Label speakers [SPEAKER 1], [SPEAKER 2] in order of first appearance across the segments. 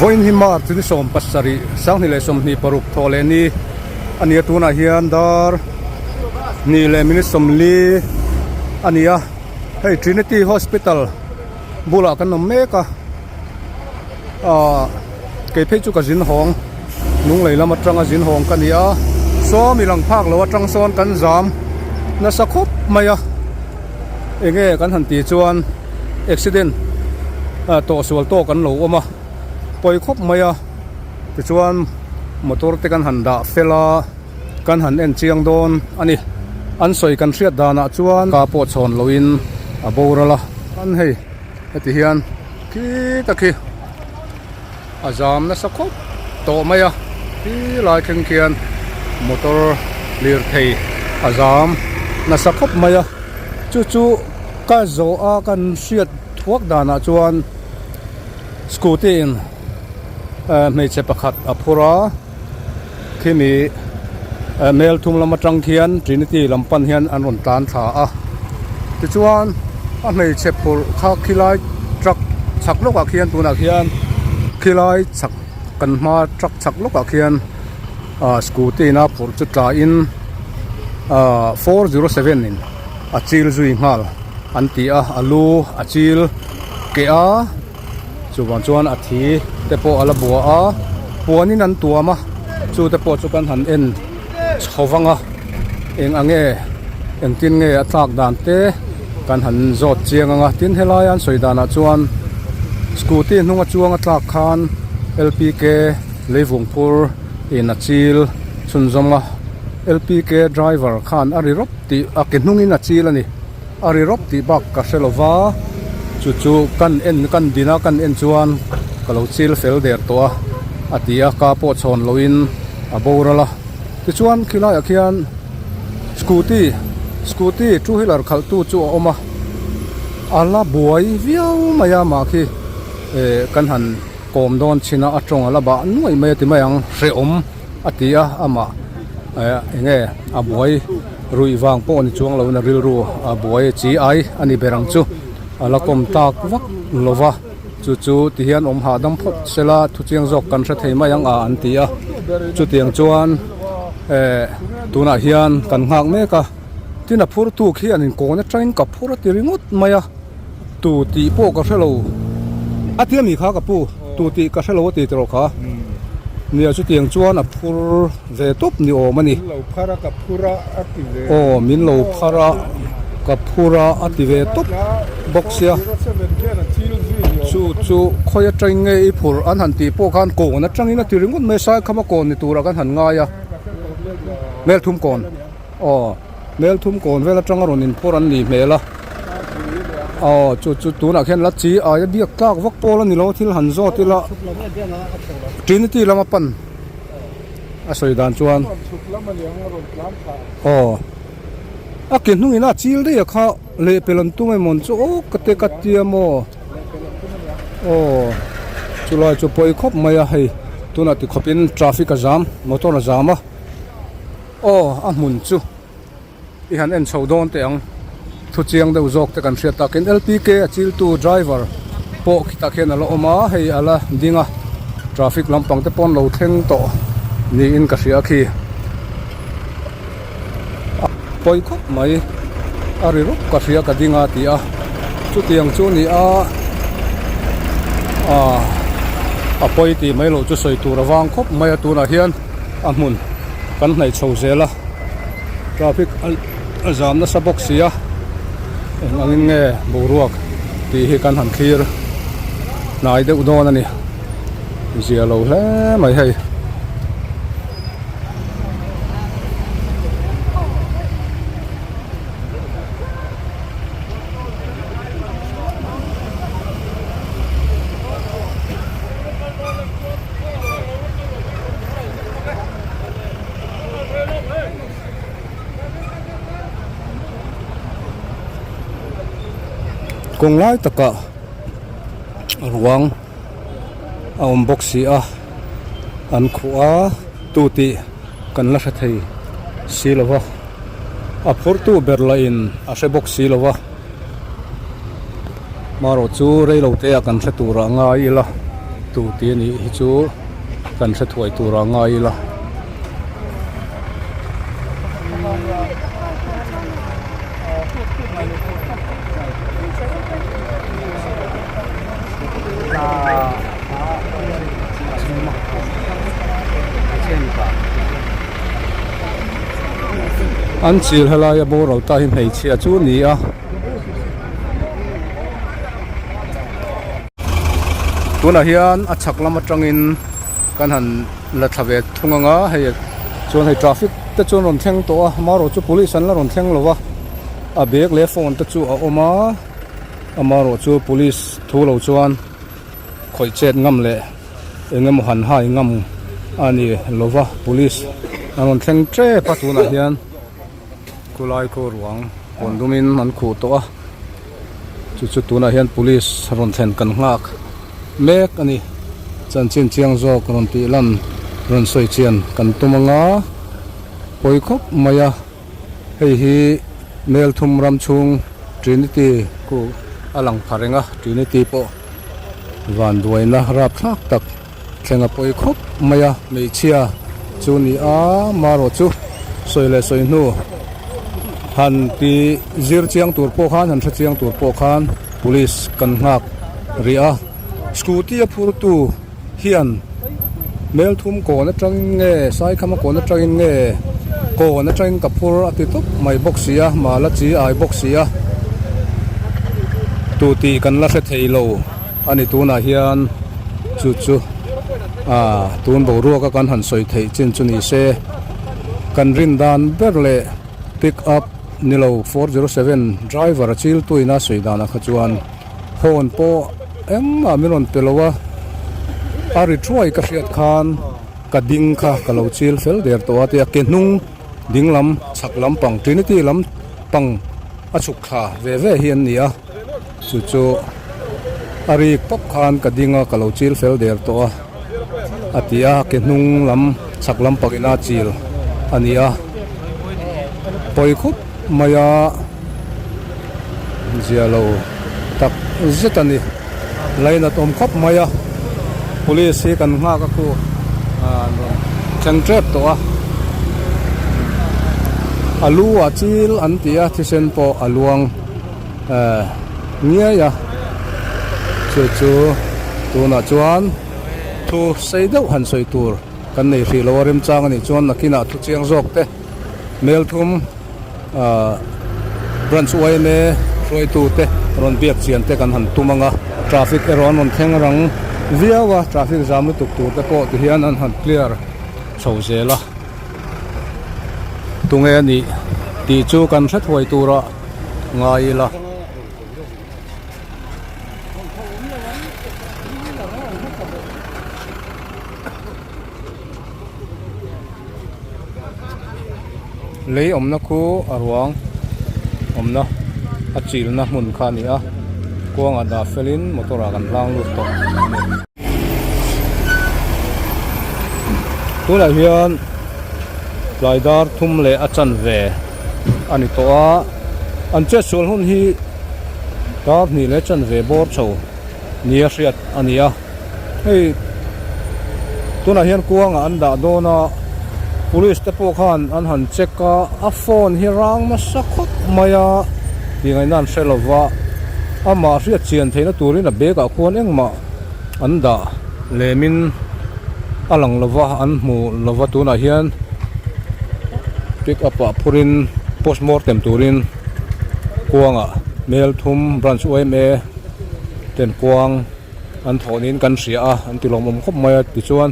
[SPEAKER 1] voin hima tuni som pasari sang ni le som ni paruk thole ni ania tuna hian dar ni le min som li ania hei Trinity Hospital bula kan nom meka ke phe chu ka jin hong nung leila matranga jin hong kan ia so mi lang phak lo atang son kan jam na sakhop maya enge kan han ti chuan accident to sual to kan lo oma poi khop maya ti chuan motor te kan han da fela kan han en chiang don ani an soi kan hriat dana chuan ka po chhon loin a borala an hei heti hian ki takhi azam na sakhop to maya ti lai kheng khian motor lir thei azam na sakhop maya chu chu ka zo a kan hriat thuak dana chuan scooty in mei che pakhat apura khimi mel thum lama tang khian Trinity lampan hian an ron tan tha a ti chuan a mei che pur kha khilai truck chak loka khian tuna khian khilai chak kan ma truck chak loka khian scooty na phur chu ta in 407 in a chil zui ngal an ti a alu a chil ke a chuan chuan a thi te po ala bua a puanin an tuama chu te po chu kan han en chhowanga eng ange eng tin nge atlak dan te kan han zot chiang anga tin helai an soidana chuan scooty hnunga chuang atlak khan LPK leivungpur in a chil chunzonga LPK driver khan ari rop ti akinhungin a chil ani ari rop ti bak ka selova chu chu kan dina kan en chuan kalau chil fel der to atia ka po chhon loin a borala ti chuan khilai akhian scooty two wheeler khal tu chu oma ala buai viau maya ma khi kan han kom don china atong ala ba nuai mai ti mayang re om atia ama enge a buai rui wang po ni chuang lo na ril ru a buai chi ai ani berang chu ala kom tak vak lova chu chu ti hian om ha dam phot sela thu chiang jok kan tha thei mayang a an tia chu tiang chuan tuna hian kan ngak me ka tina phur tu khi anin ko na train ka phur ti ringut maya tu ti po ka helo atia mi kha ka pu tu ti ka helo ti tro kha nia chu tiang chuan a phur ve top ni o mani
[SPEAKER 2] lo phara ka phura ati ve
[SPEAKER 1] o min lo phara ka phura ati ve top boxia chu khoya train nge i phur an han ti po khan ko na trangina ti ringut me sai khama ko ni tura kan han nga ya mel thum kon mel thum kon vela changaron in poran ni mela chu tu na khen la chi a ya biak tlak vak pol ani lo thil han zo tila Trinity lama pan a soidan chuan akin hnung ina chil de kha le pelan tu mai mon chu kate katia mo chulai chu poi khop maya hei tuna ti khopin traffic a jam motor a jam a a mun chu i han en chodon te ang thu chiang de uzok te kan hria takin LPK a chil tu driver po khita khen alo oma hei ala dinga traffic lampang te pon lo thleng to ni in ka hria khi poi khop mai ari ro ka hria ka dinga ti a chu tiang chu ni a poi ti mai lo chu soi tur awang khop mai tu na hian a mun kan hnai chho zela traffic azam na sabok sia angin nge boruak ti hi kan han khir nai de udon ani zia lo hle mai hei kung lai taka ruang boxi an khua tu ti kan la thei silova a phurtu berlain a rebok si lova maro chu reilo te a kan thretura ngai la tu ti ni hi chu kan threthuai tura ngai la an chil helai a boro ta hi mei chia chu ni a tuna hian a chhaklam atangin kan han la thave thunganga hei chuan hei traffic te chuan ron thleng to a maro chu police an la ron thleng lova a bag le phone te chu a oma amaro chu police thulo chuan khoi chet ngam le engem han hai ngam ani lova police an ron thleng tre patuna hian kulai ko ruang kondumin an khu to a chu tuna hian police ron thlen kan ngak mek ani chan chin chiang zo ron ti lan ron soi chian kan tumanga poi khop maya hei hi mel thum ram chung trinity ku alang pharenga trinity po van duaina rap thak tak thlenga poi khop maya mei chia chu ni a maro chu soile soi nu han ti zir chiang tur po khan han tha chiang tur po khan police kan ngak ria scooty a phur tu hian mel thum ko na tang nge sai khama ko na tang nge ko na tang ka phur ati top mai boxia mala chi ai boxia tu ti kan la the theilo ani tu na hian chu tun bo ro ka kan han soi thei chin chu ni se kan rin dan berle pick up nilo 407 driver achil tuina soidana khachuan phone po emma miron pelowa ari truai ka hriat khan ka ding kha kalo chil fel der to atia ke nung dinglam chhaklam pang trinity lam pang achuk kha ve hian nia chu ari pop khan ka dinga kalo chil fel der to atia ke nung lam chhaklam pagina chil ania poi khup maya zialo tak zetani laina tom khop maya police hi kan nga ka ku chang trap to alu achil antia thisen po aluang nia ya chu tuna chuan thu seidau han soi tur kan nei ri lorim chang ani chuan nakina thu chiang jok te mel thum branch way me roi tu te ron biak chian te kan han tumanga traffic eron on theng rang viawa traffic jam tuk tu te po ti hian an han clear chhozela tunge ni ti chu kan thret hoi tura ngai la lei omna khu arwang omna achil na mun khani a kuang ada felin motora kan lang lut to tula hian laidar thum le achan ve ani to a an che sul hun hi kap ni le chan ve bor chho nia hriat ania hei tuna hian kuang an da dona police te po khan an han checka a phone hi rang ma sakhop maya tingai nan selova ama hriat chian theina turin a bega khon engma anda lemin alang lova an mu lova tuna hian pick up a purin postmortem turin kuanga mel thum branch OMA ten kuang an thonin kan ria a an tilom khop maya ti chuan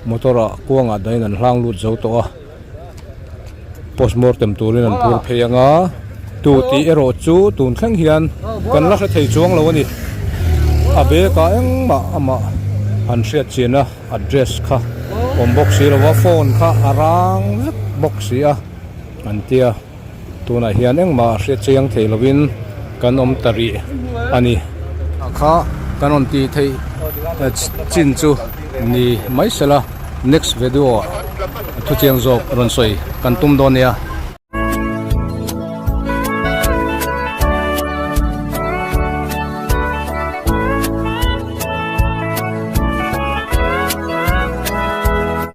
[SPEAKER 1] motora kuanga dain an hlang lut zo to a postmortem turin an pur pheyanga tu ti ero chu tun thleng hian kan la thei chuang lo ani a be ka engma ama an hriat china address kha om box hi lo phone kha arang box hi a an tia tuna hian engma hriat chiang thei lovin kan om tari ani kha kan on ti thei chin chu ni mai sela next video thu chiang jok ron soi kan tum don ya